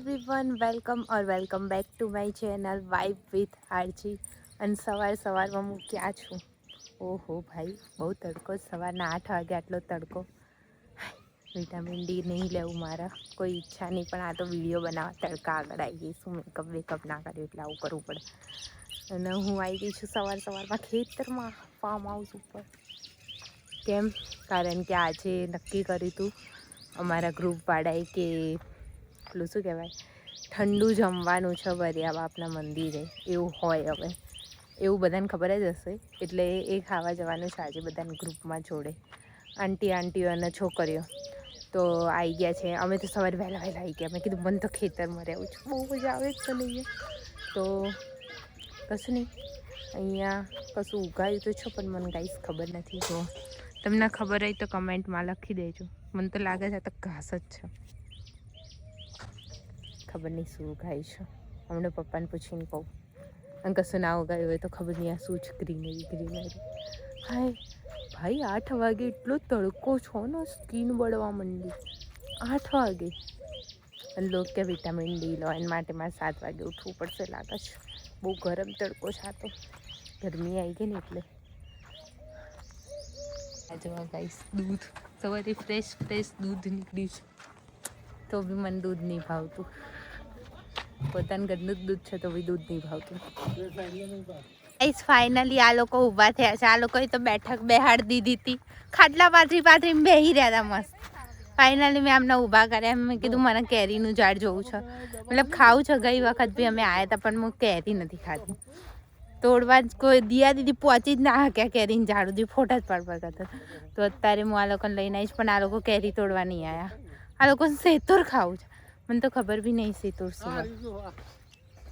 Everyone welcome back to my channel vibe with RG અને સવારમાં હું ક્યાં છું? ઓહો ભાઈ, બહુ તડકો. સવારના 8 વાગે આટલો તડકો. વિટામિન ડી નહીં લેવું મારા, કોઈ ઈચ્છા નહીં, પણ આ તો વિડીયો બનાવવા તડકા આગળ આવી ગઈ છું. મેકઅપ ના કર્યું એટલે આવું કરવું પડે. અને હું આવી ગઈ છું સવારમાં ખેતરમાં, ફાર્મ હાઉસ ઉપર. કેમ? કારણ કે આજે નક્કી કર્યું હતું અમારા ગ્રુપવાળાએ કે પેલું શું કહેવાય, ઠંડુ જમવાનું છે બરિયા બાપના મંદિરે. એવું હોય, હવે એવું બધાને ખબર જ હશે. એટલે એ ખાવા જવાનું છે આજે બધાને ગ્રુપમાં જોડે. આંટીઓ અને છોકરીઓ તો આવી ગયા છે. અમે તો સવારે વહેલા આવી ગયા. મેં કીધું મને તો ખેતરમાં રહેવું છે, બહુ મજા આવે છે નહીં. તો કશું નહીં, અહીંયા કશું ઉગાયું તો છો, પણ મને કાંઈ ખબર નથી. તો તમને ખબર હોય તો કમેન્ટમાં લખી દેજો. મને તો લાગે છે તો ઘાસ જ છે, ખબર નહીં શું ઉગાય છે. હમણાં પપ્પાને પૂછીને કહું. અને કશું ના ઉગાયું હોય તો ખબર નહીં આ શું છે. ગ્રીનરી. હાય ભાઈ, 8 વાગે એટલો તડકો છો ને, સ્કીન બળવા માંડી. 8 વાગે. અને લોકો કે વિટામિન ડી લો, એના માટે મારે 7 વાગે ઉઠવું પડશે લાગે છે. બહુ ગરમ તડકો છે આ તો, ગરમી આવી ગઈ ને એટલે. આ જોવા ગાઈસ, દૂધ સવારે ફ્રેશ દૂધ નીકળ્યું છે. તો બી મને દૂધ નહીં ભાવતું. પોતાનું ઘરનું જ દૂધ છે તો બી દૂધ નહીં ભાવતું. ફાઇનલી આ લોકો ઊભા થયા છે. આ લોકોએ તો બેઠક બેહાડ દીધી હતી. ખાટલા પાથરી બેહી રહ્યા હતા મસ્ત. ફાઇનલી મેં આમને ઊભા કર્યા. મેં કીધું મને કેરીનું ઝાડ જોવું છે, મતલબ ખાવું છે. ગઈ વખત બી અમે આવ્યા હતા પણ હું કેરી નથી ખાધી. તોડવા જ કોઈ દિયા દીદી પહોંચી જ ના હક્યા કેરીનું ઝાડ સુધી, ફોટા જ પાડવા કરતા. તો અત્યારે હું આ લોકોને લઈને આવીશ, પણ આ લોકો કેરી તોડવા નહીં આવ્યા. આ લોકોને સેતુર ખાવું છે. મને તો ખબર બી નહીં સેતુર શું.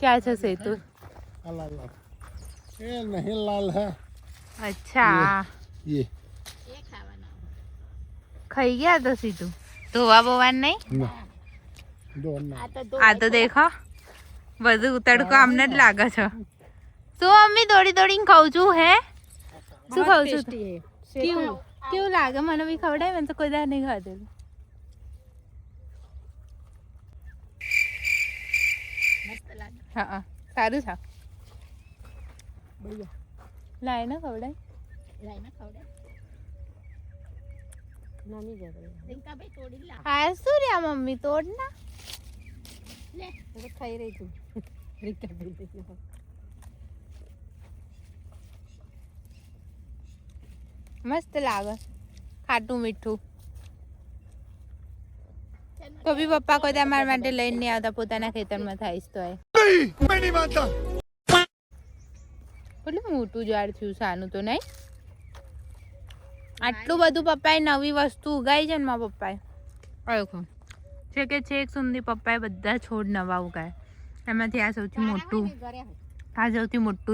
ક્યાં છે સેતુર? ये नहीं लाल है. अच्छा, ये ખાઈ ગયા તો સીધું ધોવા બોવા નહીં. આ તો દેખો, બધું તડકો આમને જ લાગે છે. શું મમ્મી દોડીને ખાઉં છું? હે શું ખાઉં છું? કેવું લાગે? મને બી ખવડાય. મને તો કોઈ દાર નહીં ખાધેલું. હા, સારું છે. લાય ને ખવડાય. હા શું રે મમ્મી, તોડ ના. ખાઈ રહી તું. મસ્ત લાગે, ખાટું મીઠું. તો બી પપ્પા કોઈ મારા માટે લઈને નહીં આવતા, પોતાના ખેતરમાં થાય તો. કેટલું મોટું ઝાડ થયું સાનું તો નહીં. આટલું બધું પપ્પાએ નવી વસ્તુ ઉગાઈ છે ને મારા પપ્પાએ. છે કે છેક સુધી પપ્પાએ બધા છોડ નવા ઉગાય. એમાંથી આ સૌથી મોટું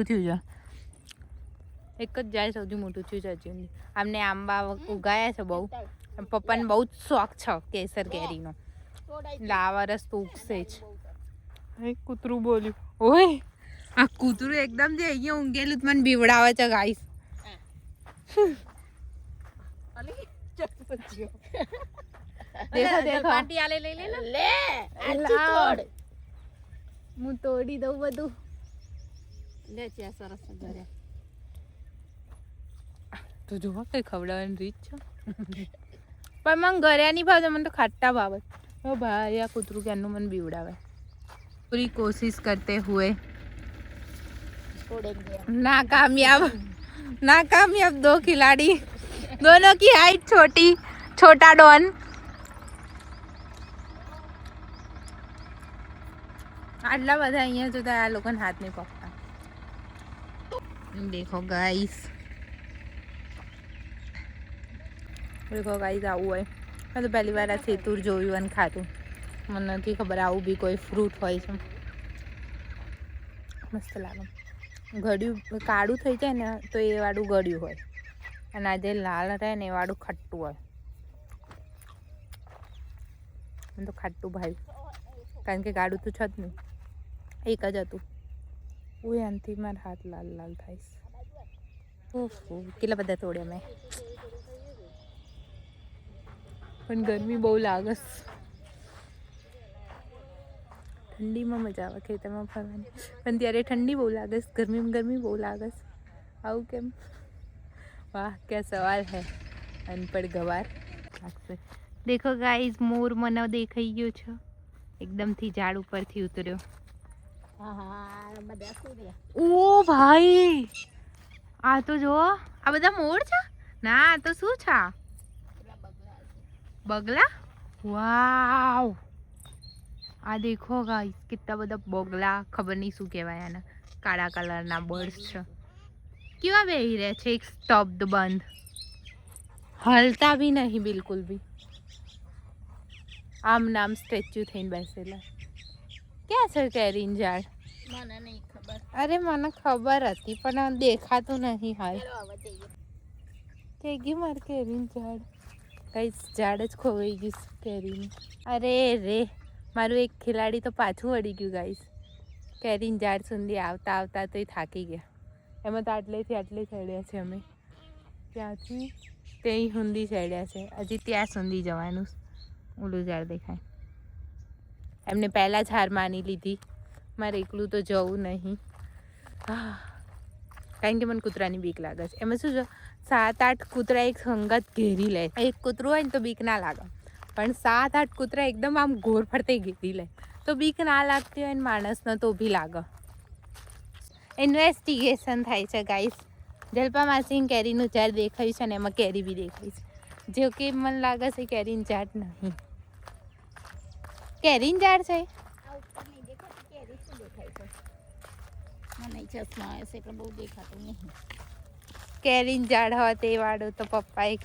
થયું છે. એક જ ઝાડ સૌથી મોટું થયું છે હજી. આમને આંબા ઉગાયા છે બહુ. પપ્પાને બહુ જ શોખ છે કેસર કેરીનો. આ વરસ તો ઉગશે જ. કૂતરું બોલ્યું. ઓય, આ કૂતરું એકદમ જે અહીંયા ઊંઘેલું મને બીવડાવે છે ગાઈસ. દેખો હું તોડી દઉં બધું. તો જોવા કઈ ખવડાવવાની રીત છે. પણ મને ઘરે નહીં ભાવતા, મને તો ખાટા ભાવે. ઓ ભાઈ, આ કૂતરું ક્યારનું મને બીવડાવે. પૂરી કોશિશ કરતે હુએ नाकामयाब 2 खिलाड़ी, दोनों की हाइट छोटा डॉन. आटला બધા અહીંયા જોતા આ લોકોને હાથ નહીં પકડતા. દેખો ગાઈસ, આવું હોય. મેં તો પહેલી વાર આ સેતુર જોયું અને ખાધું. મને નથી ખબર આવું બી કોઈ ફ્રૂટ હોય છે. મસ્ત લાગે. ગળ્યું કાળું થઈ જાય ને તો એ વાળું ગળ્યું હોય, અને આજે લાલ રહે ને એ વાળું ખટ્ટું હોય. મને તો ખાટું ભાઈ, કારણ કે ગાળું તો છે જ નહીં, એક જ હતું. ઓય, આનથી મારા હાથ લાલ થાય. ઓહો, કેટલા બધા તોડ્યા મેં. પણ ગરમી બહુ લાગે. ઠંડીમાં મજા આવે ખેતરમાં ફરવાની, પણ ત્યારે ઠંડી બહુ લાગે, ગરમીમાં ગરમી બહુ લાગે. આવું કેમ? વાહ ક્યાં સવાલ હે અનપढ़ ગવાર. દેખો ગાઈઝ, મોર મને દેખાઈ ગયો છે, એકદમથી ઝાડ ઉપરથી ઉતર્યો. ઓ ભાઈ, આ તો જો, આ બધા મોર છે ના, આ તો શું છે? બગલા. વાવ, આ દેખો ગાઈસ, કેટલા બધા બગલા, ખબર નહીં શું કહેવાય આને, કાળા કલરના બર્ડ્સ છે. કેવા બેહી રહ્યા છે એક સ્તબ્ધ બંધ, હલતા બી નહીં બિલકુલ બી, આમ નામ સ્ટેચ્યુ થઈને બેસેલા. ક્યાં છે કેરીન ઝાડ? મને નહીં ખબર. અરે મને ખબર હતી પણ દેખાતું નહીં હાલ. કે ગઈ મારે કેરીન ઝાડ, કઈ ઝાડ જ ખોવાઈ ગયું કેરીનું. અરે રે, મારું એક ખેલાડી તો પાછું વળી ગયું ગાઈસ. કેરીન ઝાડ સુધી આવતા આવતા તો એ થાકી ગયા. એમાં તો આટલેથી આટલે ચડ્યા છે અમે, ત્યાંથી ત્યાં સુધી ચડ્યા છે, હજી ત્યાં સુધી જવાનું. ઓલું ઝાડ દેખાય, એમને પહેલાં જ હાર માની લીધી, મારે એકલું તો જવું નહીં. કારણ કે મને કૂતરાની બીક લાગે છે. એમાં શું છે, 7-8 કૂતરા એક સંગત ઘેરી લે. એક કૂતરું હોય ને તો બીક ના લાગે, પણ 7-8 કૂતરા એકદમ આમ ઘોર ફરતે ઘેરી લે તો બીક ના લાગતી હોય ને માણસને તો બી લાગે. ઇન્વેસ્ટિગેશન થાય છે ગાઈસ. જલપા માસીને કેરીનું ઝાડ દેખાયું છે ને એમાં કેરી બી દેખાય છે, જો કે મને લાગે છે કેરીનું ઝાડ નહીં. કેરીનું ઝાડ છે. કેરીન ઝાડ હોત એ વાળું તો પપ્પાએ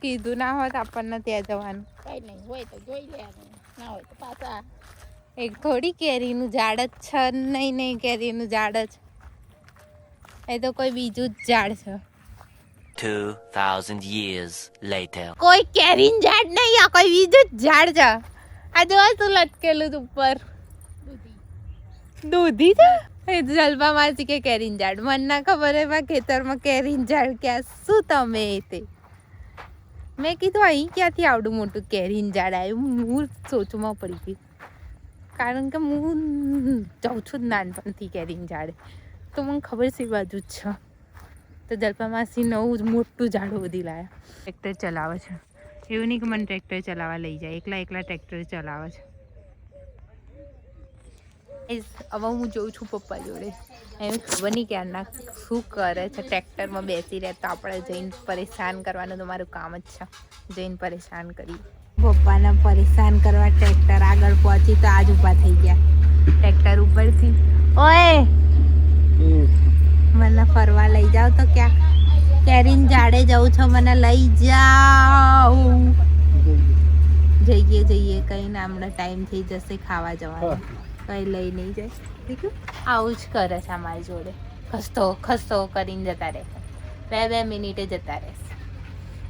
કીધું ના હોત આપણને ત્યાં જવાનું. કઈ નહીં હોય તો જોઈ લેવાનું, ના હોય તો પાછા. એક થોડી કેરીનું ઝાડ જ છે, નહીં કેરીનું ઝાડ જ, એ તો કોઈ બીજું જ ઝાડ છે. 2000 years later. કોઈ કેરીન ઝાડ નહીં, આ કોઈ બીજું જ ઝાડ છે. આ જો શું લટકેલું ઉપર, દૂધી છે. જલપા માસી કે કેરીન ઝાડ, મને ના ખબર એમાં ખેતરમાં કેરીન ઝાડ ક્યાં, શું તમે તે. મેં કીધું અહીં ક્યાંથી આવડું મોટું કેરીન ઝાડ આવ્યું, હું સોચમાં પડી ગઈ, કારણ કે હું જાઉં છું જ નાનપણથી કેરીન ઝાડ, તો મને ખબર છે એ બાજુ જ છે. તો જલપા માસી નવું મોટું ઝાડ બધી લાયા. ટ્રેક્ટર ચલાવે છે, એવું નહીં કે મને ટ્રેક્ટર ચલાવવા લઈ જાય, એકલા ટ્રેક્ટર ચલાવે છે. હવે હું જોઉં છું પપ્પા જોડે, એમ ખબર નહીં ક્યારના શું કરે છે. ટ્રેક્ટરમાં બેસી રહે તો આપણે જઈને પરેશાન કરવાનું તો મારું કામ જ છે, જઈને પરેશાન કરી. પપ્પાને પરેશાન કરવા ટ્રેક્ટર આગળ પહોંચી તો આજ ઊભા થઈ ગયા ટ્રેક્ટર ઉપરથી. ઓય મને ફરવા લઈ જાઓ તો ક્યાંક, કેરીન ઝાડે જવું છો, મને લઈ જાઓ. જઈએ કઈ ના, હમણાં ટાઈમ થઈ જશે ખાવા જવાનો, કઈ લઈ નહીં જાય. આવું જ કરે છે અમારી જોડે, ખસતો કરીને જતા રહેશે, 2 મિનિટે જતા રહેશે.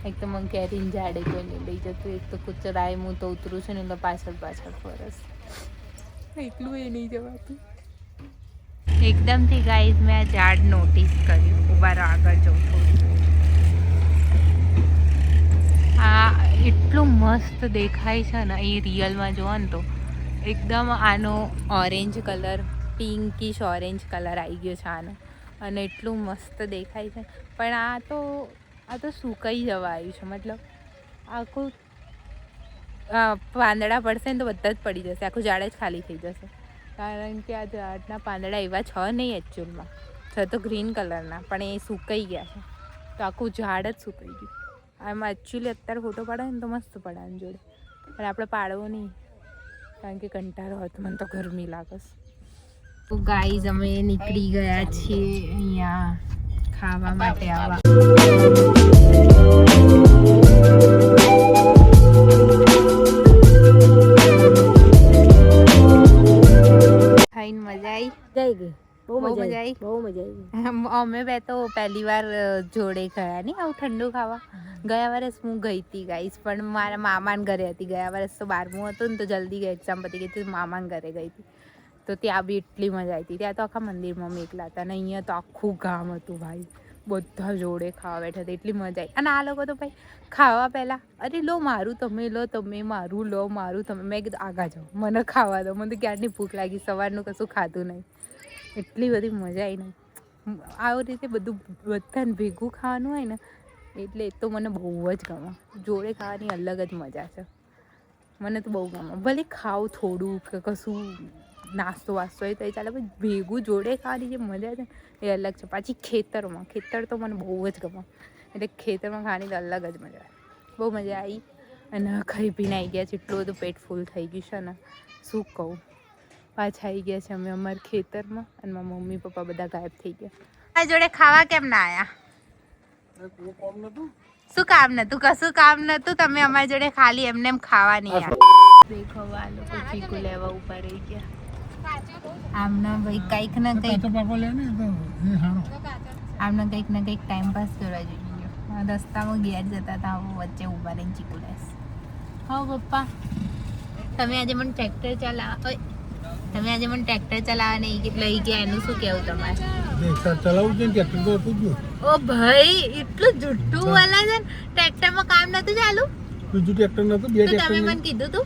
એક તો મને કેરીન ઝાડે કોઈ નહીં લઈ જતું, એક તો કૂતરાએ હું તો ઉતરું છું ને એટલે પાછળ ફરસ, એટલું એ નહીં જવાતું. એકદમથી ગાઈઝ મેં આ ઝાડ નોટિસ કર્યું, ઉભા રહો આગળ જઉં થોડું. આ એટલું મસ્ત દેખાય છે ને, એ રિયલમાં જોવો ને તો એકદમ આનો ઓરેન્જ કલર, પિંકિશ ઓરેન્જ કલર આવી ગયો છે આનો, અને એટલું મસ્ત દેખાય છે. પણ આ તો સુકાઈ જવા આવ્યું છે, મતલબ આખું પાંદડા પડશે ને તો બધા જ પડી જશે, આખું ઝાડ જ ખાલી થઈ જશે. કારણ કે આ ઝાડના પાંદડા એવા છે નહીં એકચ્યુઅલમાં, છે તો ગ્રીન કલરના, પણ એ સુકાઈ ગયા છે, તો આખું ઝાડ જ સુકાઈ ગયું. આમાં એકચ્યુઅલી અત્યારે ફોટો પાડે ને તો મસ્ત પડે આની જોડે, પણ આપણે પાડવો નહીં કારણ કે કંટાળો હતો, મને તો ગરમી લાગે છે. તો ગાઈઝ અમે નીકળી ગયા છીએ અહીંયા ખાવા માટે આવવા. ખાઈને મજા આવી ગઈ, બહુ મજા આવી. અમે બે તો પહેલી વાર જોડે ગયા નહીં આવું ઠંડુ ખાવા. ગયા વર્ષ હું ગઈ હતી ગાઈસ, પણ મારા મામાના ઘરે હતી. ગયા વર્ષ તો 12મું હતું ને તો જલ્દી ગઈ, એક્ઝામ પતી ગઈ હતી, મામાના ઘરે ગઈ હતી. તો ત્યાં બી એટલી મજા આવી હતી. ત્યાં તો આખા મંદિરમાં અમે એકલા હતા, અને અહીંયા તો આખું ગામ હતું ભાઈ, બધા જોડે ખાવા બેઠા હતા, એટલી મજા આવી. અને આ લોકો તો ભાઈ ખાવા પહેલાં અરે લો મારું તમે લો, તમે મારું લો મારું તમે. મેં કીધું આગા જાઓ, મને ખાવા દો, મને તો ક્યારની ભૂખ લાગી, સવારનું કશું ખાધું નહીં. એટલી બધી મજા આવી ને આવી રીતે બધું બધાને ભેગું ખાવાનું હોય ને એટલે એ તો મને બહુ જ ગમે. જોડે ખાવાની અલગ જ મજા છે, મને તો બહુ ગમે. ભલે ખાવ થોડું કે કશું નાસ્તો વાસ્તો હોય તો એ ચાલે, પણ ભેગું જોડે ખાવાની જે મજા છે એ અલગ છે. પાછી ખેતરમાં, ખેતર તો મને બહુ જ ગમે, એટલે ખેતરમાં ખાવાની તો અલગ જ મજા આવે. બહુ મજા આવી. અને ખાઈ પીને આવી ગયા છે, એટલું બધું પેટ ફૂલ થઈ ગયું છે ને શું કહું. પાછા આવી ગયા છે અમે અમારા ખેતરમાં, અને મારા મમ્મી પપ્પા બધા ગાયબ થઈ ગયા. આ જોડે ખાવા કેમ ના આવ્યા? શું કામ નતું? કશું કામ નતું, તમે અમારી જોડે ખાલી એમને એમ ખાવા નહીં આવ્યા. દેખો આ લોકો ચીકુ લેવા ઉપર રહી ગયા. આમના ભાઈ કંઈક ને કંઈક આમના કંઈક ને કંઈક ટાઈમ પાસ કરવા જોઈએ. રસ્તામાં ઘેર જતા હતા, વચ્ચે ઊભા રહીને ચીકુ લેસ. હા પપ્પા, તમે આજે મને ટ્રેક્ટર ચલાવવા નહીં લઈ ગયા, એનું શું કેવું તમારે? ઓ ભાઈ એટલું જુઠ્ઠું બોલે છે. ટ્રેક્ટરમાં કામ નતું ચાલુ? બીજું ટ્રેક્ટર નતું, બે ટ્રેક્ટર. તમે મને કીધું તું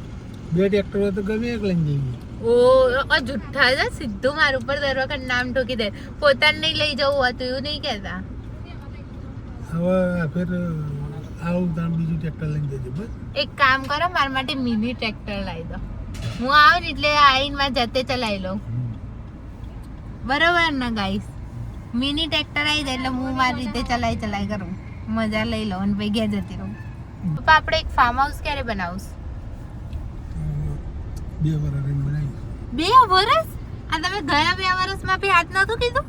બે ટ્રેક્ટર હોય તો ગમે એક લઈને જઈએ. ઓ જુઠ્ઠા છે, સીધું મારું ઉપર દર વખત નામ ઠોકી દે. પોતાને નહીં લઈ જવું હતું એવું નહીં કહેતા. હવે ફેર આવું તાણ બીજું ટ્રેક્ટર લઈને જજે. બસ એક કામ કરો, મારા માટે મિની ટ્રેક્ટર લાવી દો. હું આવું ને એટલે આવીને માં જતે ચલાવી લઉં, બરોબર ને ગાઈસ? મિની ટ્રેક્ટર આવી જાય એટલે હું મારી રીતે ચલાઈ કરું, મજા લઈ લઉં અને ભાઈ ઘેર જતી રહું. પપ્પા આપણે એક ફાર્મ હાઉસ ક્યારે બનાવશું? 2 વર્ષ? આ તમે ગયા 2 વર્ષમાં બી હાથ નતું કીધું?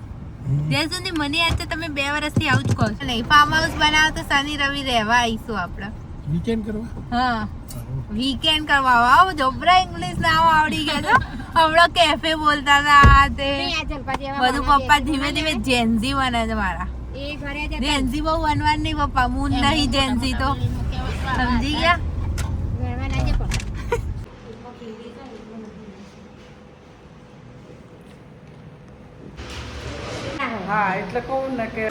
જ્યાં સુધી મને યાદ છે તમે 2 વર્ષથી આવું જ કહો છો. નહીં, ફાર્મ હાઉસ બનાવો તો શનિ રવિ રહેવા આવીશું આપણે. વીકેન્ડ કરવા? હા, વીકેન્ડ કરવા આવો. જબરા ઇંગ્લિશ નામ આવડી ગયા છે. હમણાં કેફે બોલતા હતા તે બધું. પપ્પા ધીમે ધીમે જેન્ઝી બને છે મારા. જેન્ઝી બહુ બનવાનું નહીં પપ્પા, હું નહીં જેન્ઝી તો, સમજી ગયા? હા એટલે કહું ને કે